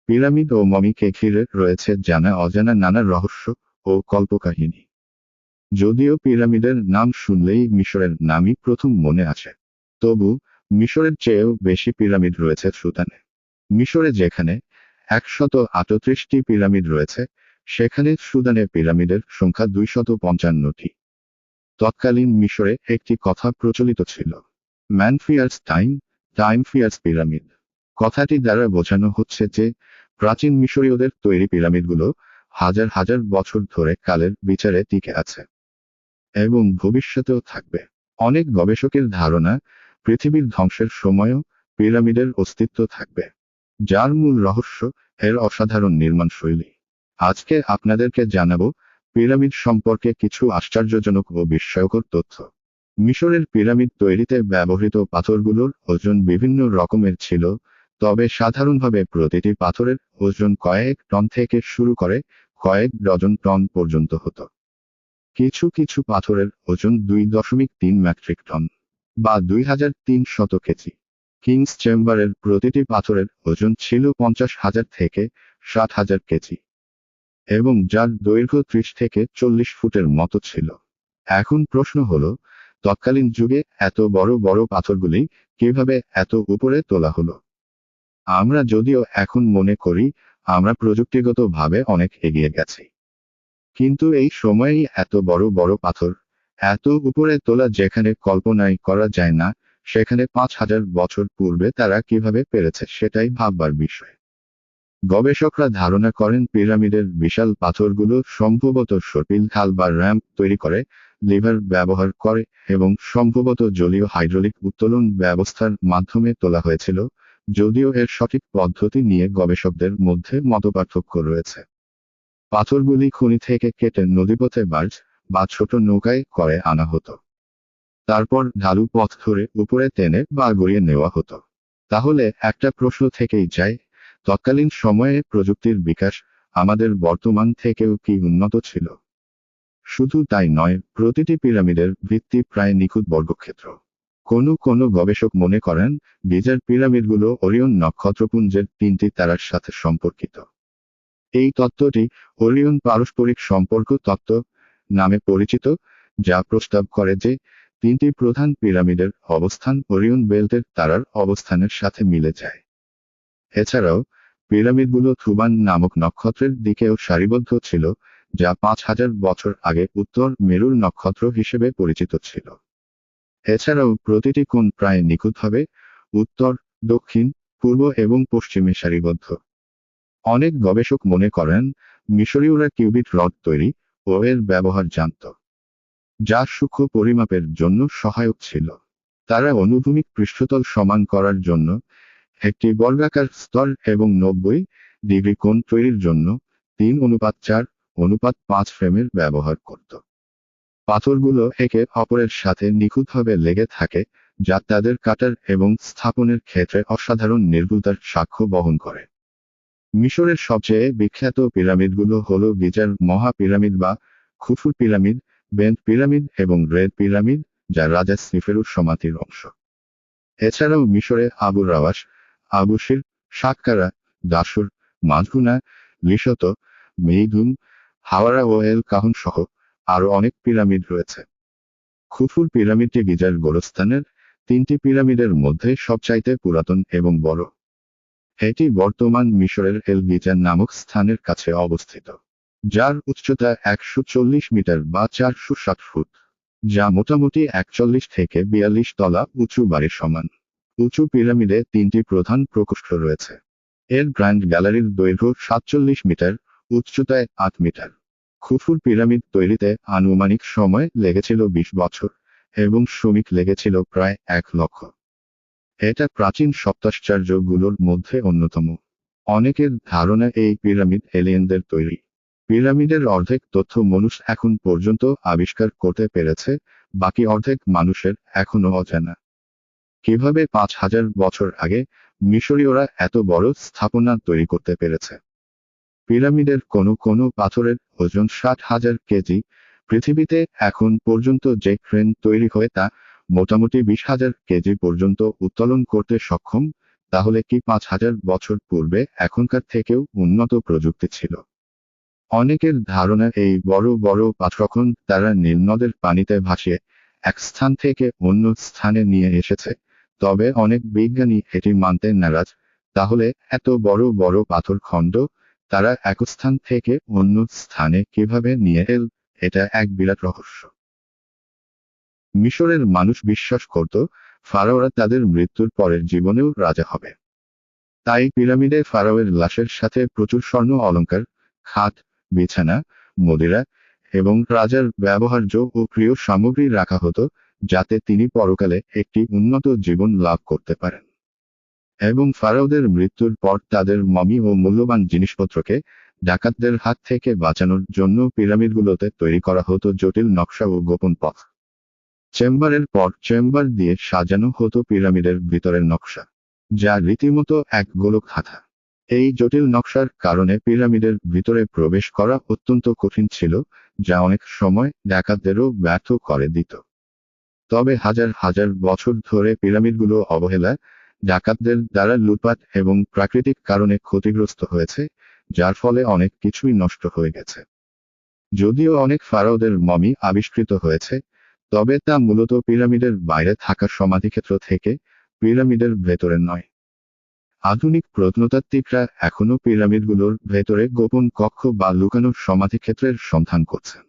Pyramid ও মমিকে ঘিরে রয়েছে জানা অজানা নানা রহস্য ও কল্পকাহিনী। যদিও পিরামিডের নাম শুনলেই মিশরের নামই প্রথম মনে আসে, তবু মিশরের চেয়েও বেশি পিরামিড রয়েছে সুদানে। মিশরে যেখানে 138টি পিরামিড রয়েছে, সেখানে সুদানে পিরামিডের সংখ্যা 255টি। তৎকালীন মিশরে একটি কথা প্রচলিত ছিল, man fears time, time fears pyramid. কথাটি দ্বারা বোঝানো হচ্ছে যে প্রাচীন মিশরীয়দের তৈরি পিরামিডগুলো হাজার হাজার বছর ধরে কালের বিচারে টিকে আছে এবং ভবিষ্যতেও থাকবে। অনেক গবেষকের ধারণা, পৃথিবীর ধ্বংসের সময়ও পিরামিডের অস্তিত্ব থাকবে, যার মূল রহস্য এর অসাধারণ নির্মাণ শৈলী। আজকে আপনাদেরকে জানাবো পিরামিড সম্পর্কে কিছু আশ্চর্যজনক ও বিস্ময়কর তথ্য। মিশরের পিরামিড তৈরিতে ব্যবহৃত পাথরগুলোর ওজন বিভিন্ন রকমের ছিল, তবে সাধারণভাবে প্রতিটি পাথরের ওজন কয়েক টন থেকে শুরু করে কয়েক ডজন টন পর্যন্ত হতো। কিছু কিছু পাথরের ওজন 2.3 মেট্রিক টন বা 2300 কেজি। কিংস চেম্বারের প্রতিটি পাথরের ওজন ছিল 50,000 থেকে 60,000 কেজি এবং যার দৈর্ঘ্য 30 থেকে 40 ফুটের মতো ছিল। এখন প্রশ্ন হলো, তৎকালীন যুগে এত বড় বড় পাথরগুলি কিভাবে এত উপরে তোলা হলো? আমরা যদিও এখন মনে করি আমরা প্রযুক্তিগতভাবে অনেক এগিয়ে গেছি, কিন্তু এই সময়েই এত বড় বড় পাথর এত উপরে তোলা যেখানে কল্পনাই করা যায় না, সেখানে 5,000 বছর পূর্বে তারা কিভাবে পেরেছে সেটাই ভাববার বিষয়। গবেষকরা ধারণা করেন পিরামিডের বিশাল পাথরগুলো সম্ভবত সর্পিল খাল বা র্যাম্প তৈরি করে, লিভার ব্যবহার করে এবং সম্ভবত জলীয় হাইড্রোলিক উত্তোলন ব্যবস্থার মাধ্যমে তোলা হয়েছিল, যদিও এর সঠিক পদ্ধতি নিয়ে গবেষকদের মধ্যে মতপার্থক্য রয়েছে। পাথরগুলি খনি থেকে কেটে নদীপথে বার্জ বা ছোট নৌকায় করে আনা হতো। তারপর ঢালু পথ ধরে উপরে টেনে বা গড়িয়ে নেওয়া হতো। তাহলে একটা প্রশ্ন থেকেই যায়, তৎকালীন সময়ে প্রযুক্তির বিকাশ আমাদের বর্তমান থেকেও কি উন্নত ছিল? শুধু তাই নয়, প্রতিটি পিরামিডের ভিত্তি প্রায় নিখুঁত বর্গক্ষেত্র। কোনো গবেষক মনে করেন গিজার পিরামিডগুলো ওরিয়ন নক্ষত্রপুঞ্জের 3টি তারার সাথে সম্পর্কিত। এই তত্ত্বটি ওরিয়ন পারস্পরিক সম্পর্ক তত্ত্ব নামে পরিচিত, যা প্রস্তাব করে যে 3টি প্রধান পিরামিডের অবস্থান ওরিয়ন বেল্টের তারার অবস্থানের সাথে মিলে যায়। এছাড়াও পিরামিডগুলো থুবান নামক নক্ষত্রের দিকেও সারিবদ্ধ ছিল, যা 5,000 বছর আগে উত্তর মেরুর নক্ষত্র হিসেবে পরিচিত ছিল। এছাড়াও প্রতিটি কোণ প্রায় নিখুঁতভাবে উত্তর, দক্ষিণ, পূর্ব এবং পশ্চিমে সারিবদ্ধ। অনেক গবেষক মনে করেন মিশরীয়রা কিউবিট রড তৈরি ও এর ব্যবহার জানত, যা সূক্ষ্ম পরিমাপের জন্য সহায়ক ছিল। তারা অনুভূমিক পৃষ্ঠতল সমান করার জন্য একটি বর্গাকার স্তর এবং 90 ডিগ্রি কোণ তৈরির জন্য 3:4:5 ফ্রেমের ব্যবহার করত। পাথরগুলো একে অপরের সাথে নিখুঁতভাবে লেগে থাকে, যা তাদের কাটার এবং স্থাপনের ক্ষেত্রে অসাধারণ নির্ভুলতার সাক্ষ্য বহন করে। মিশরের সবচেয়ে বিখ্যাত পিরামিডগুলো হল গিজার মহা পিরামিড বা খুফু পিরামিড, বেন্ট পিরামিড এবং রেড পিরামিড, যা রাজা স্নিফেরুর সমাধির অংশ। এছাড়াও মিশরে আবু রাওয়াশ, আবু সির, সাক্কারা, দাসুর, মাজগুনা, লিশত, মেইদুম, হাওয়ারা ও এল কাহুন সহ আরও অনেক পিরামিড রয়েছে। খুফুর পিরামিডটি গিজার গোরস্থানের 3টি পিরামিডের মধ্যে সবচাইতে পুরাতন এবং বড়। এটি বর্তমান মিশরের এল গিজা নামক স্থানের কাছে অবস্থিত, যার উচ্চতা 140 মিটার বা 460 ফুট, যা মোটামুটি 41 থেকে 42 তলা উঁচু বাড়ির সমান। উঁচু পিরামিডে 3টি প্রধান প্রকোষ্ঠ রয়েছে। এর গ্র্যান্ড গ্যালারির দৈর্ঘ্য 47 মিটার, উচ্চতায় 8 মিটার। খুফুর পিরামিড তৈরিতে আনুমানিক সময় লেগেছিল 20 বছর এবং শ্রমিক লেগেছিল প্রায় 1 লক্ষ। এটা প্রাচীন সপ্তাশ্চর্যগুলোর মধ্যে অন্যতম। অনেকের ধারণা এই পিরামিড এলিয়েনদের তৈরি। পিরামিডের অর্ধেক তথ্য মানুষ এখন পর্যন্ত আবিষ্কার করতে পেরেছে, বাকি অর্ধেক মানুষের এখনো অজানা। কিভাবে 5,000 বছর আগে মিশরীয়রা এত বড় স্থাপনা তৈরি করতে পেরেছে? পিরামিডের কোনো পাথরের ওজন 60,000 কেজি। পৃথিবীতে এখন পর্যন্ত যে ক্রেন তৈরি হয় তা মোটামুটি 20,000 কেজি পর্যন্ত উত্তোলন করতে সক্ষম, তাহলে কি 5000 বছর পূর্বে এখনকার থেকেও উন্নত প্রযুক্তি ছিল? অনেকের ধারণা এই বড় বড় পাথরখন তারা নীলনদের পানিতে ভাসিয়ে এক স্থান থেকে অন্য স্থানে নিয়ে এসেছে, তবে অনেক বিজ্ঞানী এটি মানতে নারাজ। তাহলে এত বড় বড় পাথরখণ্ড তারা এক স্থান থেকে অন্য স্থানে কিভাবে নিয়ে এল? এটা এক বিরাট রহস্য। মিশরের মানুষ বিশ্বাস করত ফারাওরা তাদের মৃত্যুর পরের জীবনেও রাজা হবে। তাই পিরামিডে ফারাওয়ের লাশের সাথে প্রচুর স্বর্ণ অলংকার, খাট, বিছানা, মদিরা এবং রাজার ব্যবহার্য ও প্রিয় সামগ্রী রাখা হতো, যাতে তিনি পরকালে একটি উন্নত জীবন লাভ করতে পারেন। এবং ফারাওদের মৃত্যুর পর তাদের মমি ও মূল্যবান জিনিসপত্রকে ডাকাতদের হাত থেকে বাঁচানোর জন্য পিরামিডগুলোতে তৈরি করা হতো জটিল নকশা ও গোপন পথ। চেম্বারের পর চেম্বার দিয়ে সাজানো হতো পিরামিডের ভিতরের নকশা, যা রীতিমতো এক গোলক ধাঁধা। এই জটিল নকশার কারণে পিরামিডের ভিতরে প্রবেশ করা অত্যন্ত কঠিন ছিল, যা অনেক সময় ডাকাতদেরও ব্যর্থ করে দিত। তবে হাজার হাজার বছর ধরে পিরামিডগুলো অবহেলা, ডাকাতদের দ্বারা লুটপাট এবং প্রাকৃতিক কারণে ক্ষতিগ্রস্ত হয়েছে, যার ফলে অনেক কিছুই নষ্ট হয়ে গেছে। যদিও অনেক ফারাওদের মমি আবিষ্কৃত হয়েছে, তবে তা মূলত পিরামিডের বাইরে থাকা সমাধিক্ষেত্র থেকে, পিরামিডের ভেতরে নয়। আধুনিক প্রত্নতাত্ত্বিকরা এখনও পিরামিডগুলোর ভেতরে গোপন কক্ষ বা লুকানো সমাধিক্ষেত্রের সন্ধান করছেন।